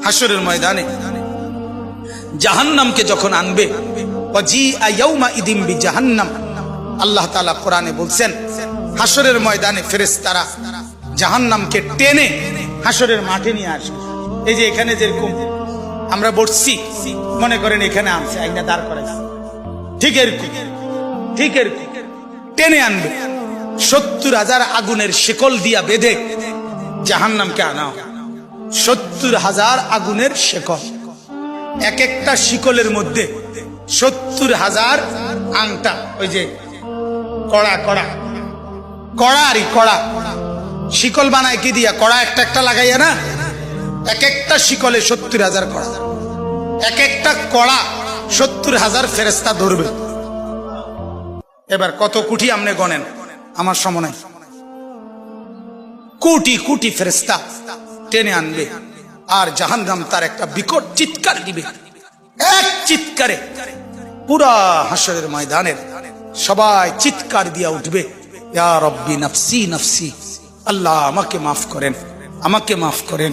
হাসরের ময়দানে জাহান্নামকে যখন আনবে, ওয়াজিআ ইয়াউমাইযিন বিজাহান্নাম, আল্লাহ তাআলা কোরআনে বলছেন হাসরের ময়দানে ফেরেশতারা জাহান্নামকে টেনে হাসরের মাঠে নিয়ে আসবে। এই যে এখানে যেরকম আমরা বসছি, মনে করেন এখানে আনছে আইনা দাঁড় করাইছে, ঠিক এরকম টেনে আনবে। 70,000 আগুনের শিকল দিয়া বেঁধে জাহান্নামকে আনা হবে। 70,000 আগুনের শিকল, এক একটা শিকলের মধ্যে 70,000 আংটা, ওই যে কড়া শিকল বানায় কি দিয়া, কড়া একটা একটা লাগাইয়া না, এক একটা শিকলে 70,000 কড়া, এক একটা কড়া 70,000 ফেরেশতা ধরবে। এবার কত কোটি আপনি গণেন, আমার সময় নাই। কোটি কোটি ফেরেশতা টেনে আনবে, আর জাহান্নাম তার একটা বিকট চিৎকার দিবে। এক চিৎকারে পুরা হাসরের ময়দানের সবাই চিৎকার দিয়া উঠবে, ইয়া রব্বি নাফসি নাফসি, আল্লাহ আমাকে মাফ করেন, আমাকে মাফ করেন।